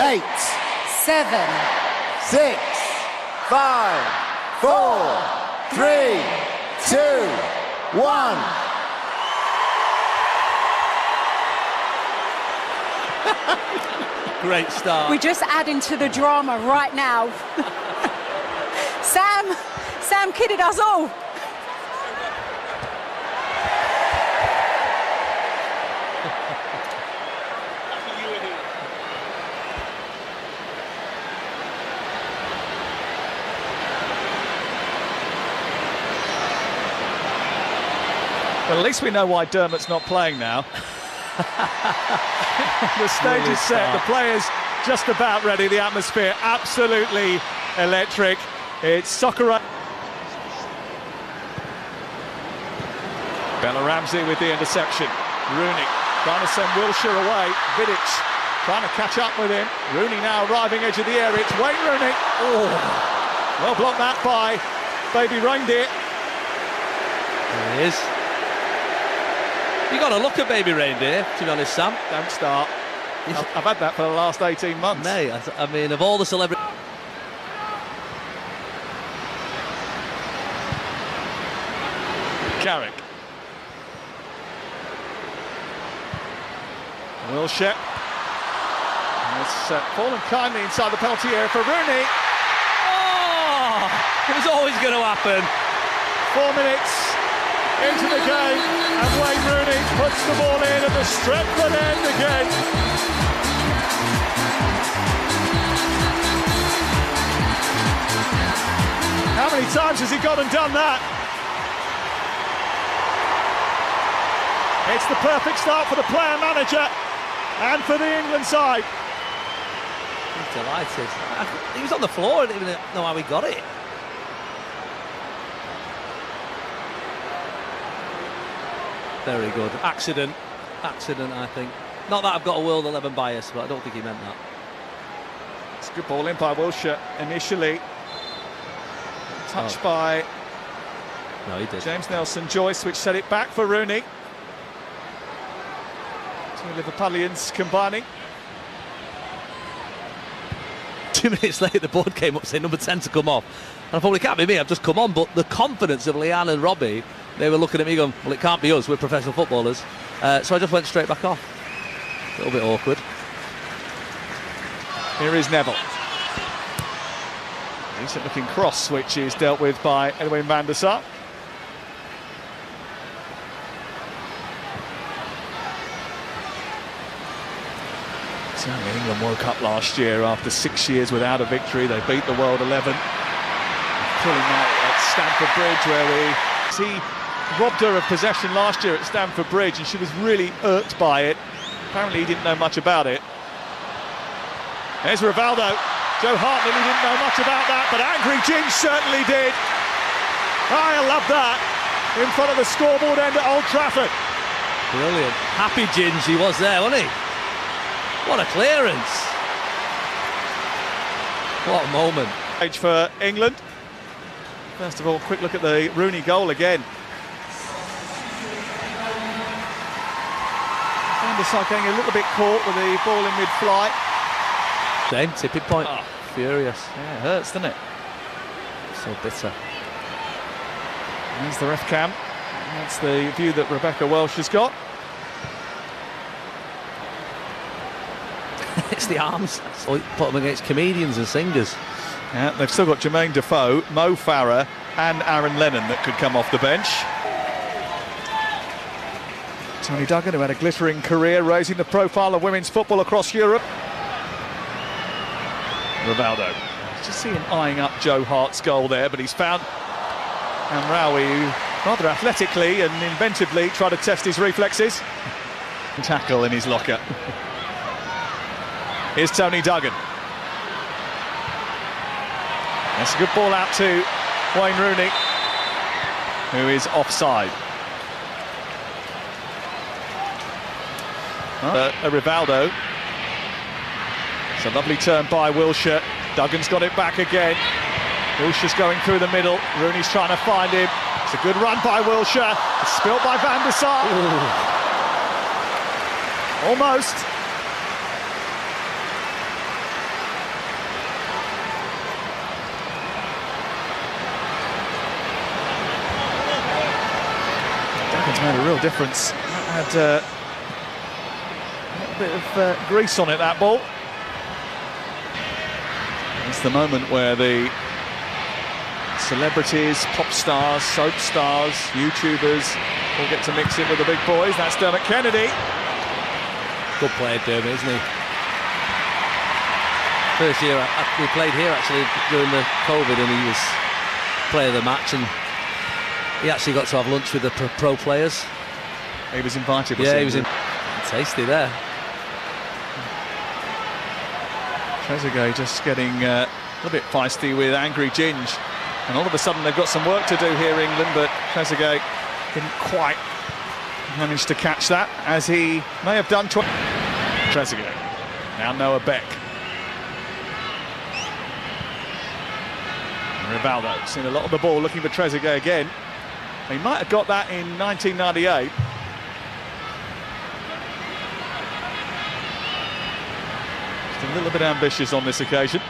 8, 7, 6, 5, 4, 3, 2, 1. Great start. We're just adding to the drama right now. Sam kidded us all. Well, at least we know why Dermot's not playing now. The stage is set, the players just about ready, the atmosphere absolutely electric. It's Soccer. Bella Ramsey with the interception. Rooney trying to send Wilshere away. Vidic trying to catch up with him. Rooney now arriving edge of the area. It's Wayne Rooney. Oh, well blocked that by Baby Reindeer. There he is. You got to look at Baby Reindeer, to be honest, Sam. Don't start. I've had that for the last 18 months. Mate, I mean, of all the celebrities. Carrick. Wilshere. It's fallen kindly inside the penalty area for Rooney. Oh, it was always going to happen. 4 minutes into the game, and Wayne Rooney puts the ball in at the Stretford end again. How many times has he gone and done that? It's the perfect start for the player manager and for the England side. He's delighted. He was on the floor, I didn't even know how he got it. Very good. Accident, I think. Not that I've got a World 11 bias, but I don't think he meant that. It's a good ball in by Wilshere initially. Touched by No, he did. James Nelson-Joyce, which set it back for Rooney. Two Liverpudlians combining. 2 minutes later, the board came up saying number 10 to come off. And I thought, well, it can't be me, I've just come on. But the confidence of Leanne and Robbie, they were looking at me going, well, it can't be us, we're professional footballers. So I just went straight back off. A little bit awkward. Here is Neville. Decent looking cross, which is dealt with by Edwin van der Sar. Certainly England woke up last year after 6 years without a victory. They beat the World 11. Pulling out at Stamford Bridge, where he robbed her of possession last year at Stamford Bridge, and she was really irked by it. Apparently he didn't know much about it. There's Rivaldo. Joe Hart really didn't know much about that, but Angry Ginge certainly did. I love that. In front of the scoreboard end at Old Trafford. Brilliant. Happy Ginge he was there, wasn't he? What a clearance. What a moment. For England. First of all, quick look at the Rooney goal again. Van der Sar getting a little bit caught with the ball in mid-flight. Same tipping point. Oh, furious. Yeah, it hurts, doesn't it? So bitter. There's the ref cam. That's the view that Rebecca Welsh has got. It's the arms. So put them against comedians and singers. Yeah, they've still got Jermaine Defoe, Mo Farah and Aaron Lennon that could come off the bench. Tony Duggan, who had a glittering career raising the profile of women's football across Europe. Rivaldo. Just see him eyeing up Joe Hart's goal there, but he's found Amraoui, who rather athletically and inventively tried to test his reflexes. Tackle in his locker. Here's Tony Duggan. That's a good ball out to Wayne Rooney, who is offside. Rivaldo. It's a lovely turn by Wilshere. Duggan's got it back again. Wilshere's going through the middle. Rooney's trying to find him. It's a good run by Wilshere. It's spilt by Van der Sar. Almost. Made a real difference. Had a bit of grease on it, that ball. It's the moment where the celebrities, pop stars, soap stars, YouTubers all get to mix in with the big boys. That's Dermot Kennedy. Good player, Dermot, isn't he? First year we played here actually during the COVID, and he was player of the match, and he actually got to have lunch with the pro players. He was invited. Yeah, he was tasty there. Trezeguet just getting a little bit feisty with Angry Ginge, and all of a sudden they've got some work to do here, England, but Trezeguet didn't quite manage to catch that, as he may have done to Trezeguet. Now Noah Beck. Rivaldo, seen a lot of the ball, looking for Trezeguet again. He might have got that in 1998. Just a little bit ambitious on this occasion.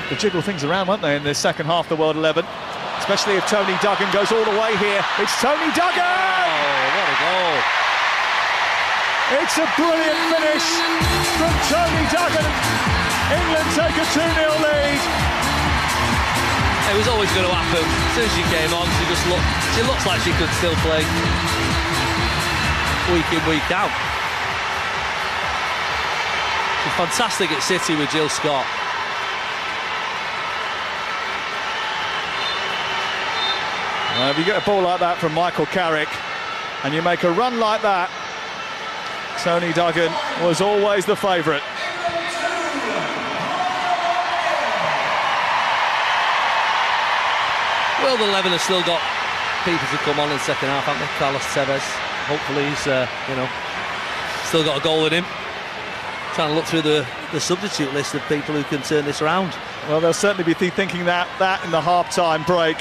They jiggle things around, won't they, in the second half of the World 11? Especially if Tony Duggan goes all the way here. It's Tony Duggan! Oh, what a goal! It's a brilliant finish from Tony Duggan. England take a 2-0 lead. It was always going to happen. As soon as she came on, she looks like she could still play week in, week out. She's fantastic at City with Jill Scott. If you get a ball like that from Michael Carrick and you make a run like that, Tony Duggan was always the favourite. Well, the 11 have still got people to come on in the second half, haven't they? Carlos Tevez, hopefully he's, still got a goal in him. Trying to look through the substitute list of people who can turn this around. Well, they'll certainly be thinking that in the half-time break.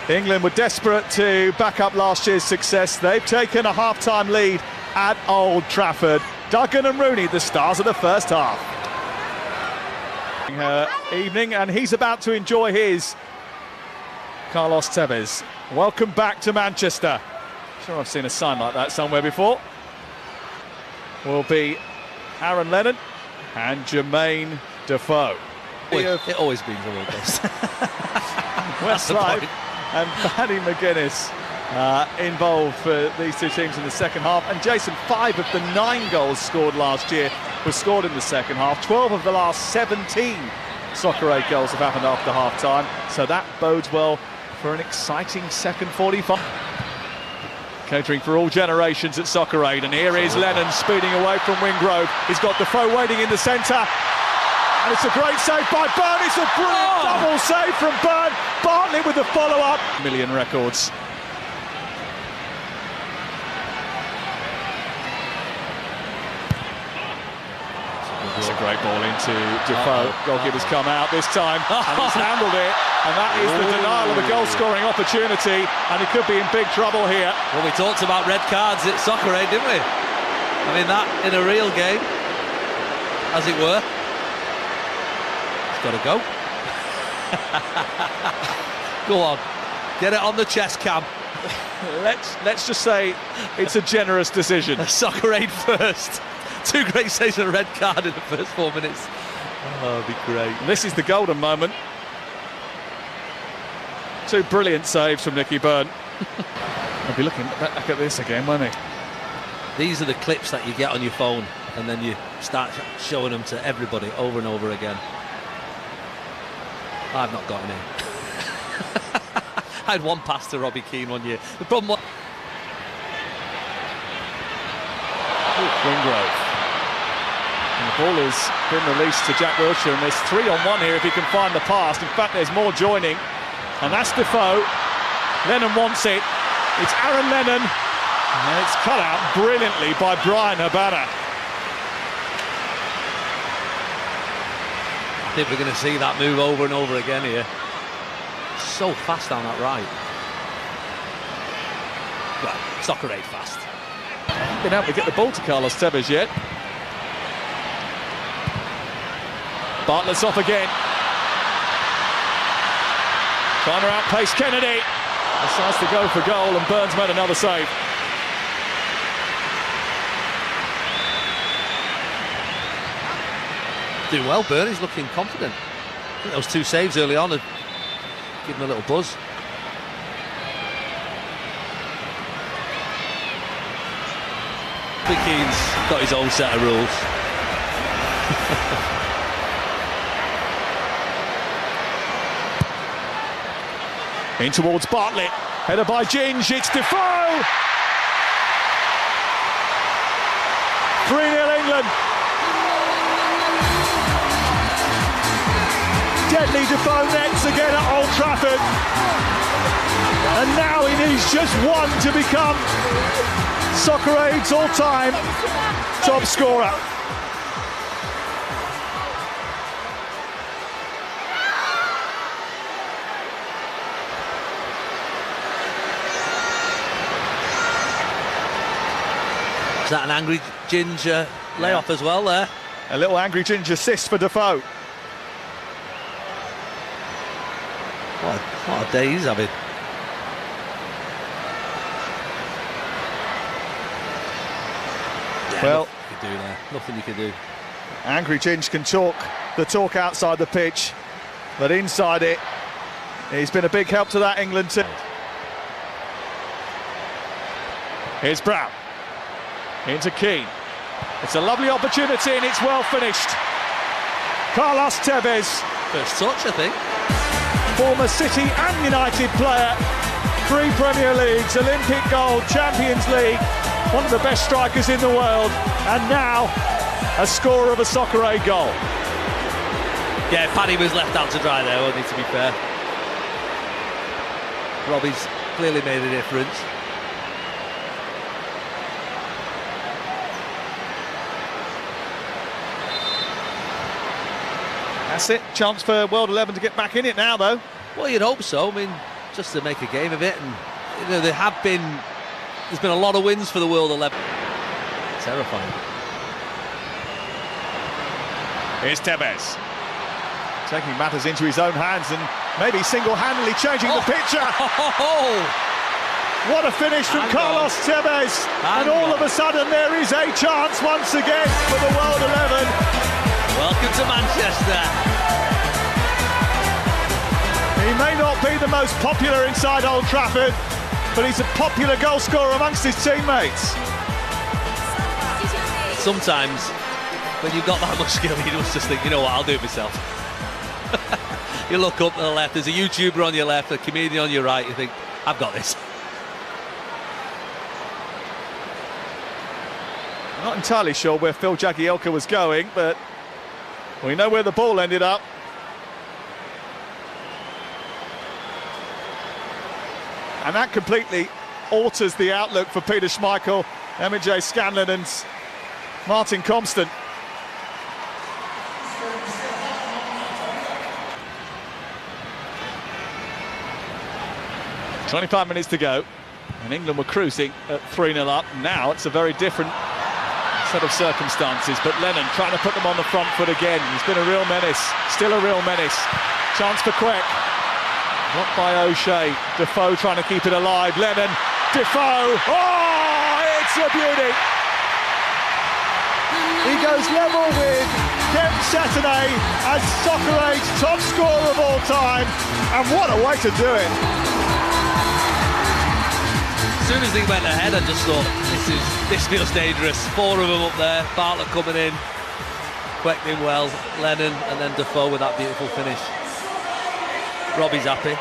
England were desperate to back up last year's success. They've taken a half-time lead at Old Trafford. Duggan and Rooney, the stars of the first half. Evening, and he's about to enjoy his. Carlos Tevez, welcome back to Manchester. Sure, I've seen a sign like that somewhere before. Will be Aaron Lennon and Jermaine Defoe. It always means a little bit. Westlife and Paddy McGuinness involved for these two teams in the second half. And Jason, 5 of the 9 goals scored last year were scored in the second half. 12 of the last 17 Soccer Aid goals have happened after half-time, so that bodes well for an exciting second 45. Catering for all generations at Soccer Aid, and here is Lennon speeding away from Wingrove. He's got Defoe waiting in the centre, and it's a great save by Byrne. It's a brilliant double save from Byrne. Bartlett with the follow-up. Million records. It's a great ball into Defoe. Goalkeeper's come out this time, and he's handled it. And that is the denial of a goal-scoring opportunity, and he could be in big trouble here. Well, we talked about red cards at Soccer Aid, didn't we? I mean, that in a real game, as it were. It's got to go. Go on, get it on the chest cam. Let's just say it's a generous decision. Soccer Aid first. 2 great saves and a red card in the first 4 minutes. Oh, it'd be great. This is the golden moment. 2 brilliant saves from Nicky Byrne. I'll be looking back at this again, won't he? These are the clips that you get on your phone, and then you start showing them to everybody over and over again. I've not got any. I had one pass to Robbie Keane one year. The problem was... Wingrove. And the ball has been released to Jack Wilshere, and there's 3-on-1 here if he can find the pass. In fact, there's more joining, and that's Defoe. Lennon wants it. It's Aaron Lennon, and it's cut out brilliantly by Brian Habana. I think we're going to see that move over and over again here. So fast down that right. Well, Soccer Aid fast. Been able to get the ball to Carlos Tevez yet. Bartlett's off again. Trying to outpace Kennedy. decides to go for goal, and Burns made another save. Doing well, Burn. He's looking confident. I think those two saves early on have given him a little buzz. Big Keane's got his own set of rules. In towards Bartlett, header by Ginge, it's Defoe! 3-0 England. Deadly Defoe nets again at Old Trafford. And now he needs just one to become Soccer Aid's all-time top scorer. Is that an angry Ginge layoff as well there? A little angry Ginge assist for Defoe. What a day he's having. Yeah, Well, nothing you can do there. Nothing you can do. Angry Ginge can talk the talk outside the pitch, but inside it, he's been a big help to that England team. Here's Brown. Into Keane. It's a lovely opportunity and it's well finished. Carlos Tevez. First touch, I think. Former City and United player. 3 Premier Leagues, Olympic gold, Champions League. One of the best strikers in the world. And now, a scorer of a Soccer Aid goal. Yeah, Paddy was left out to dry there, wasn't he, to be fair. Robbie's clearly made a difference. That's it. Chance for World 11 to get back in it now, though. Well, you'd hope so. I mean, just to make a game of it. And you know, there's been a lot of wins for the World 11. Terrifying. Here's Tevez. Taking matters into his own hands and maybe single-handedly changing the picture. What a finish from Carlos Tevez. And all of a sudden there is a chance once again for the World 11. Welcome to Manchester. He may not be the most popular inside Old Trafford, but he's a popular goal scorer amongst his teammates. Sometimes, when you've got that much skill, you just think, you know what, I'll do it myself. You look up to the left, there's a YouTuber on your left, a comedian on your right, you think, I've got this. I'm not entirely sure where Phil Jagielka was going, but we know where the ball ended up. And that completely alters the outlook for Peter Schmeichel, Emmet J. Scanlon and Martin Compston. "25 minutes to go, and England were cruising at 3-0 up. Now it's a very different set of circumstances, but Lennon trying to put them on the front foot again. He's been a real menace, still a real menace. Chance for Quek. Blocked by O'Shea. Defoe trying to keep it alive. Lennon, Defoe. Oh, it's a beauty. He goes level with Kem Saturday as Soccer Aid's top scorer of all time, and what a way to do it. As soon as he went ahead, I just thought, this feels dangerous. 4 of them up there, Bartlett coming in, Quek in well, Lennon, and then Defoe with that beautiful finish. Robbie's happy.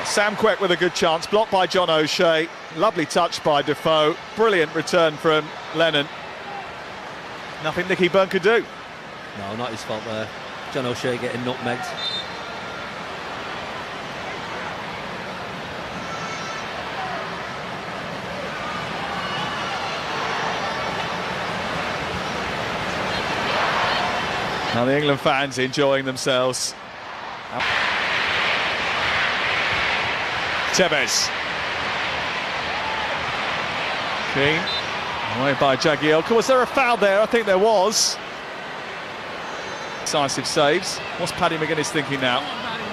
Sam Quek with a good chance, blocked by John O'Shea. Lovely touch by Defoe. Brilliant return from Lennon. Nothing Nicky Byrne could do. No, not his fault there. John O'Shea getting nutmegged. Now the England fans enjoying themselves. Tevez. Keane. Away by Jagielka. Was there a foul there? I think there was. Decisive saves. What's Paddy McGuinness thinking now?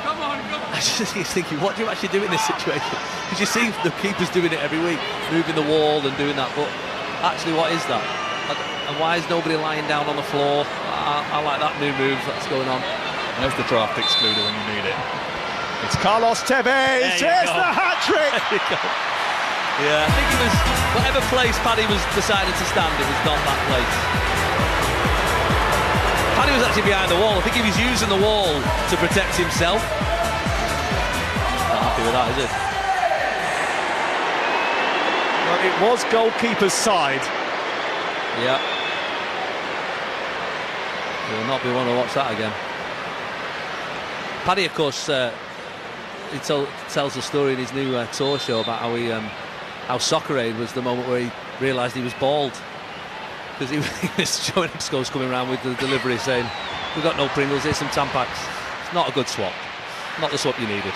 Come on, I just think he's thinking, what do you actually do in this situation? Because you see the keepers doing it every week, moving the wall and doing that, but actually what is that? And why is nobody lying down on the floor? I like that new move that's going on. There's the draft excluder when you need it. It's Carlos Tevez. Here's the hat-trick. Yeah, I think it was whatever place Paddy was decided to stand, it was not that place. Paddy was actually behind the wall. I think he was using the wall to protect himself. Not happy with that, is it? Well, it was goalkeeper's side. Yeah. We'll not be wanting to watch that again. Paddy, of course, he tells a story in his new tour show about how Soccer Aid was the moment where he realised he was bald, because he was showing Scholes coming around with the delivery saying, "We've got no Pringles, here's some Tampax." It's not a good swap, not the swap you needed.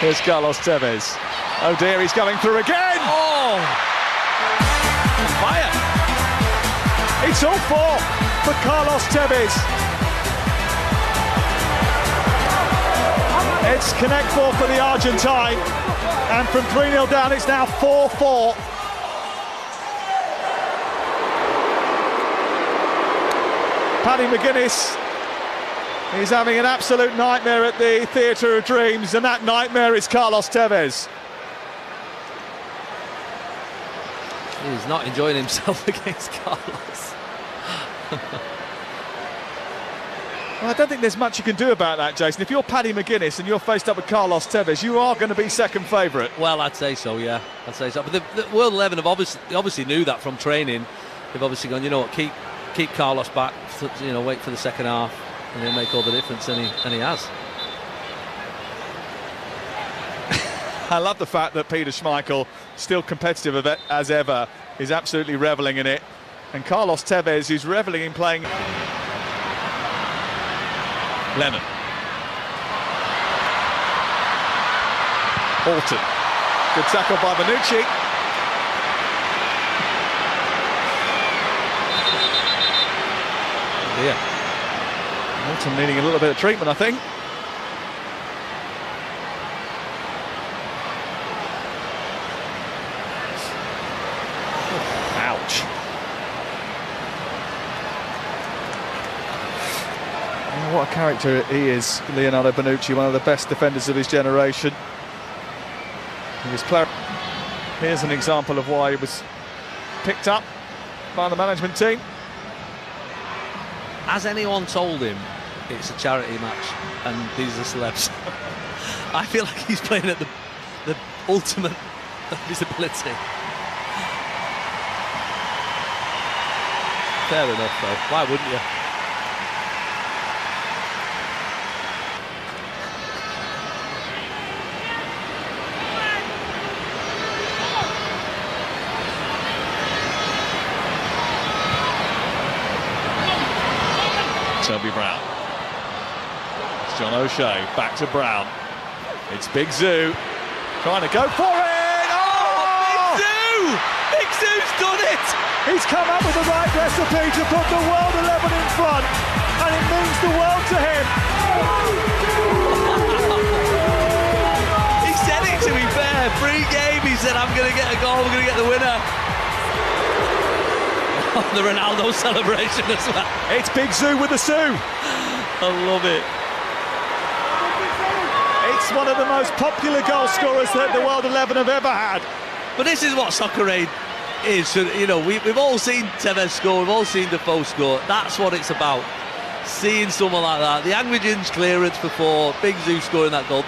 Here's Carlos Tevez. Oh dear, he's going through again. Oh, fire! It's all four for Carlos Tevez. It's Connect Four for the Argentine, and from 3-0 down, it's now 4-4. Paddy McGuinness is having an absolute nightmare at the Theatre of Dreams, and that nightmare is Carlos Tevez. He's not enjoying himself against Carlos. Well, I don't think there's much you can do about that, Jason. If you're Paddy McGuinness and you're faced up with Carlos Tevez, you are going to be second favourite. Well, I'd say so, yeah. I'd say so. But the World 11 have obviously knew that from training. They've obviously gone, you know what, keep Carlos back, wait for the second half, and he'll make all the difference, and he has. I love the fact that Peter Schmeichel, still competitive as ever, is absolutely revelling in it. And Carlos Tevez, who's revelling in playing... Lennon. Alton. Good tackle by Bonucci. Yeah. Alton needing a little bit of treatment, I think. Ouch. What a character he is, Leonardo Bonucci, one of the best defenders of his generation. Here's an example of why he was picked up by the management team. Has anyone told him it's a charity match and these are celebs? I feel like he's playing at the ultimate of his ability. Fair enough, though. Why wouldn't you? Toby Brown. It's John O'Shea, back to Brown. It's Big Zoo, trying to go for it! Oh! Big Zoo! Big Zoo's done it! He's come up with the right recipe to put the World 11 in front, and it means the world to him. He said it, to be fair, pre-game, he said, I'm going to get a goal, we're going to get the winner. The Ronaldo celebration as well. It's Big Zoo with the Sue. I love it. It's one of the most popular goal scorers that the World 11 have ever had. But this is what Soccer Aid is. You know, we've all seen Tevez score, we've all seen Defoe score. That's what it's about. Seeing someone like that, the Angridge clearance before, Big Zoo scoring that goal,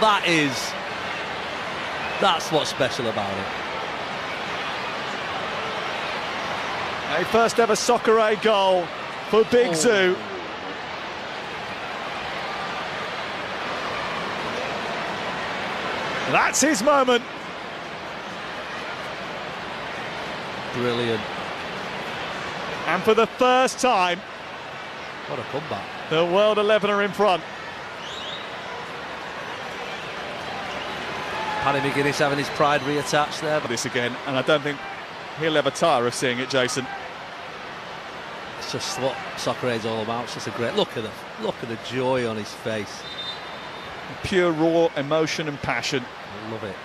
that's what's special about it. A first ever Soccer Aid goal for Big Zoo. That's his moment. Brilliant. And for the first time, What a comeback. the World 11 are in front. Paddy McGuinness having his pride reattached there. This again, and I don't think he'll ever tire of seeing it, Jason. It's It's just what soccer is all about. It's just a great look at the joy on his face. Pure raw emotion and passion. I love it.